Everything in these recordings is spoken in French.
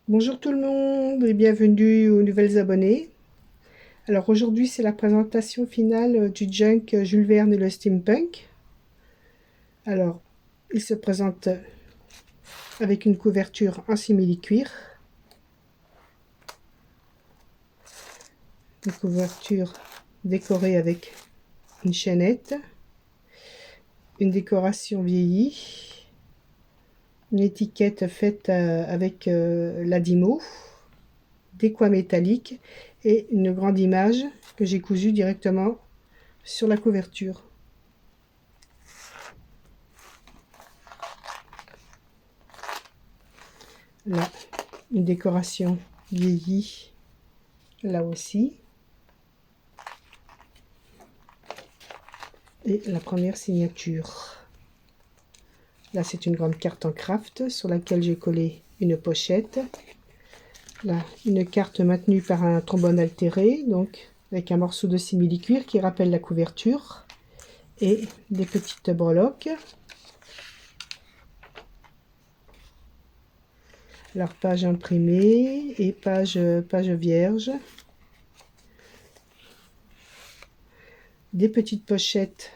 Bonjour tout le monde et bienvenue aux nouvelles abonnés. Alors aujourd'hui c'est la présentation finale du junk Jules Verne et le steampunk. Alors il se présente avec une couverture en simili-cuir, une couverture décorée avec une chaînette, une décoration vieillie, une étiquette faite avec l'Adimo, des coins métalliques et une grande image que j'ai cousue directement sur la couverture. Là, une décoration vieillie, là aussi. Et la première signature. Là, c'est une grande carte en craft sur laquelle j'ai collé une pochette. Là, une carte maintenue par un trombone altéré, donc avec un morceau de simili-cuir qui rappelle la couverture. Et des petites breloques. Alors, page imprimée et page vierge. Des petites pochettes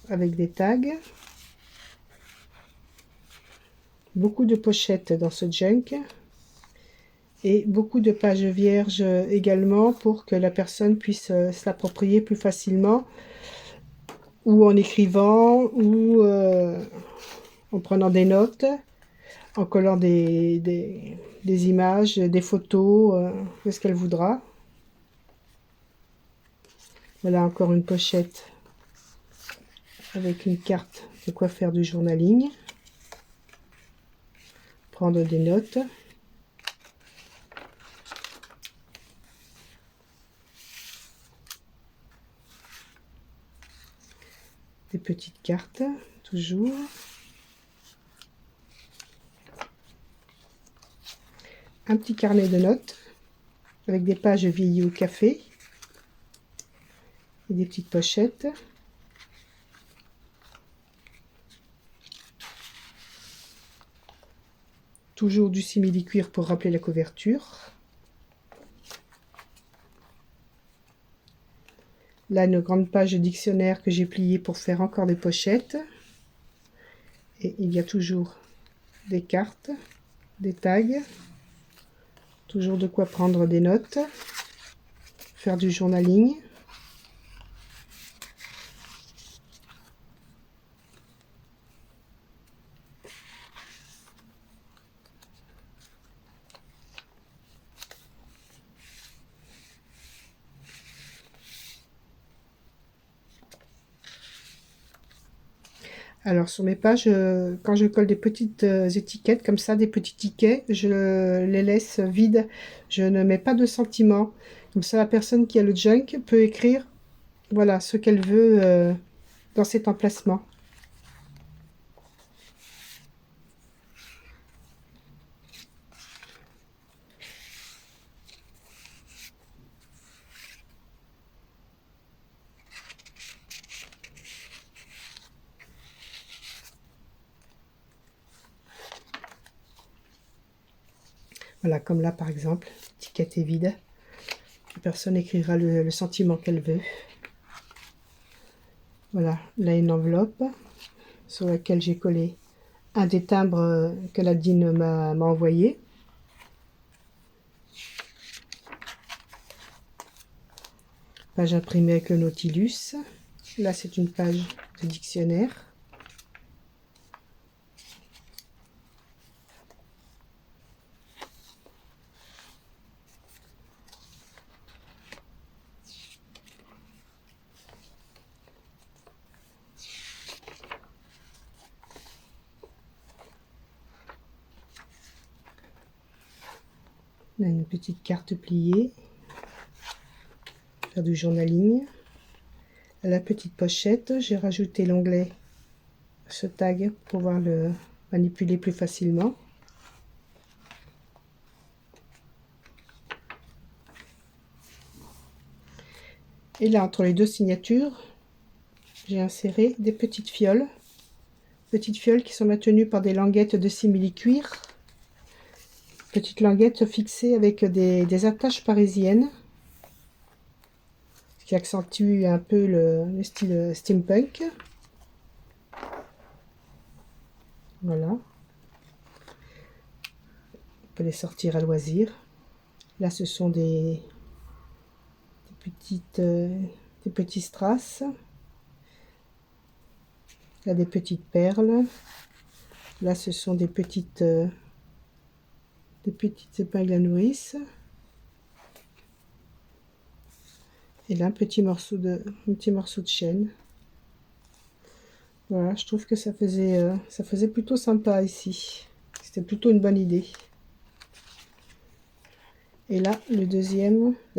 avec des tags. Beaucoup de pochettes dans ce junk. Et beaucoup de pages vierges également pour que la personne puisse se l'approprier plus facilement, ou en écrivant, ou en prenant des notes, en collant des images, des photos, ce qu'elle voudra. Voilà encore une pochette avec une carte de quoi faire du journaling, prendre des notes. Des petites cartes, toujours. Un petit carnet de notes avec des pages vieillies au café. Et des petites pochettes. Toujours du simili-cuir pour rappeler la couverture. Là, une grande page de dictionnaire que j'ai pliée pour faire encore des pochettes. Et il y a toujours des cartes, des tags. Toujours de quoi prendre des notes, faire du journaling. Alors sur mes pages, quand je colle des petites étiquettes comme ça, des petits tickets, je les laisse vides. Je ne mets pas de sentiments. Comme ça, la personne qui a le junk peut écrire, voilà, ce qu'elle veut dans cet emplacement. Voilà, comme là par exemple, l'étiquette est vide. La personne écrira le sentiment qu'elle veut. Voilà, là une enveloppe sur laquelle j'ai collé un des timbres que Nadine m'a envoyé. Page imprimée avec le Nautilus. Là c'est une page de dictionnaire. Là, une petite carte pliée, faire du journaling. À la petite pochette, j'ai rajouté l'onglet, ce tag, pour pouvoir le manipuler plus facilement. Et là, entre les deux signatures, j'ai inséré des petites fioles qui sont maintenues par des languettes de simili-cuir. Petite languette fixée avec des attaches parisiennes, ce qui accentue un peu le style steampunk. Voilà. On peut les sortir à loisir. Là, ce sont des petits strass. Là, des petites perles. Là, ce sont des petites épingles à nourrice. Et là, un petit morceau de chaîne. Voilà, je trouve que ça faisait plutôt sympa ici. C'était plutôt une bonne idée. Et là, la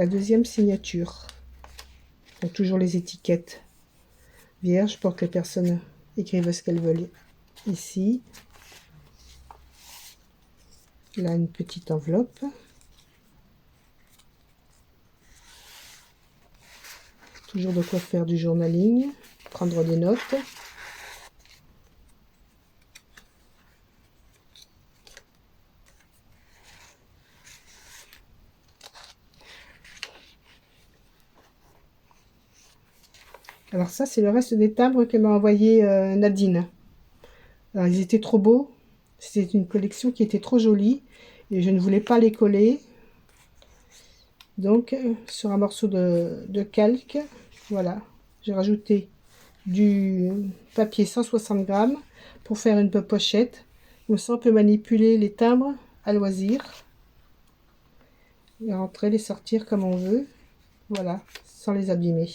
deuxième signature. Donc toujours les étiquettes vierges pour que les personnes écrivent ce qu'elles veulent ici. Là, une petite enveloppe. Toujours de quoi faire du journaling, prendre des notes. Alors ça, c'est le reste des timbres que m'a envoyé Nadine. Alors, ils étaient trop beaux. C'était une collection qui était trop jolie et je ne voulais pas les coller. Donc, sur un morceau de calque, voilà, j'ai rajouté du papier 160 grammes pour faire une pochette. Comme ça, on peut manipuler les timbres à loisir. Les rentrer, les sortir comme on veut. Voilà, sans les abîmer.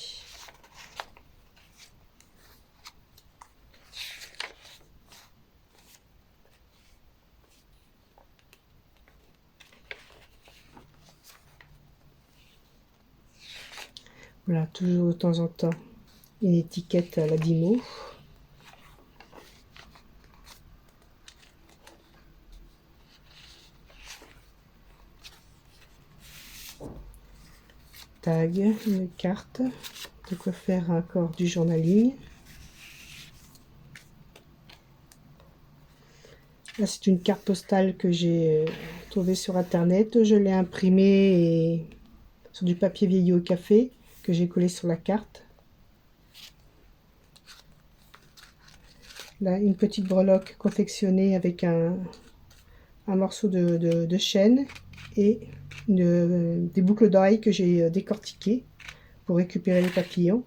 Voilà, toujours de temps en temps une étiquette à la Dymo. Tag, une carte, de quoi faire encore du journaling. Là, c'est une carte postale que j'ai trouvée sur internet. Je l'ai imprimée sur du papier vieilli au café que j'ai collé sur la carte. Là, une petite breloque confectionnée avec un morceau de chaîne et des boucles d'oreilles que j'ai décortiquées pour récupérer les papillons.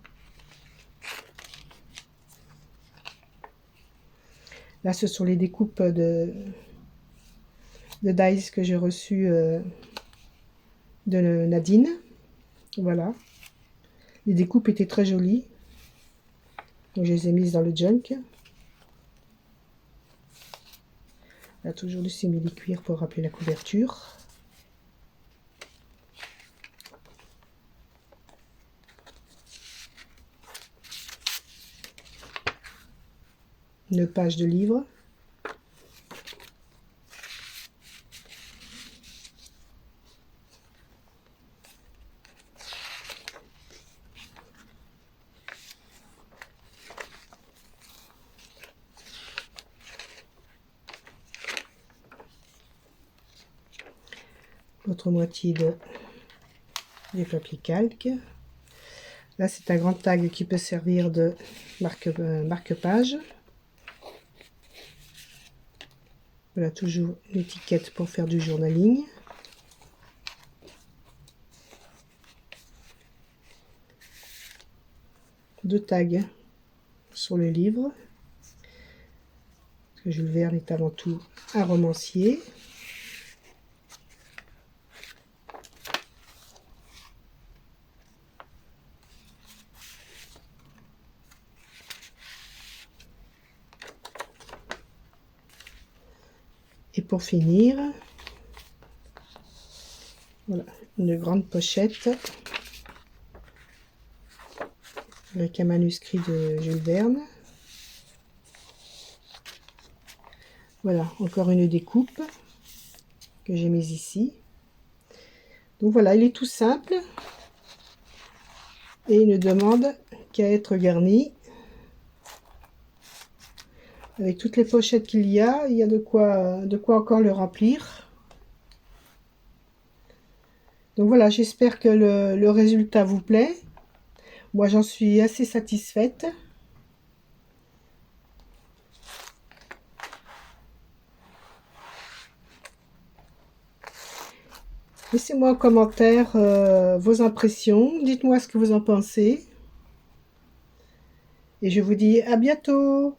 Là, ce sont les découpes de dies que j'ai reçues de Nadine. Voilà. Les découpes étaient très jolies. Donc, je les ai mises dans le junk. Là, toujours du simili-cuir pour rappeler la couverture. Une page de livre. L'autre moitié des papiers calque. Là, c'est un grand tag qui peut servir de marque-page. Voilà, toujours une étiquette pour faire du journaling. Deux tags sur le livre. Parce que Jules Verne est avant tout un romancier. Et pour finir, voilà, une grande pochette avec un manuscrit de Jules Verne. Voilà, encore une découpe que j'ai mise ici. Donc voilà, il est tout simple et il ne demande qu'à être garni. Avec toutes les pochettes qu'il y a de quoi encore le remplir. Donc voilà, j'espère que le résultat vous plaît. Moi, j'en suis assez satisfaite. Laissez-moi en commentaire vos impressions. Dites-moi ce que vous en pensez. Et je vous dis à bientôt.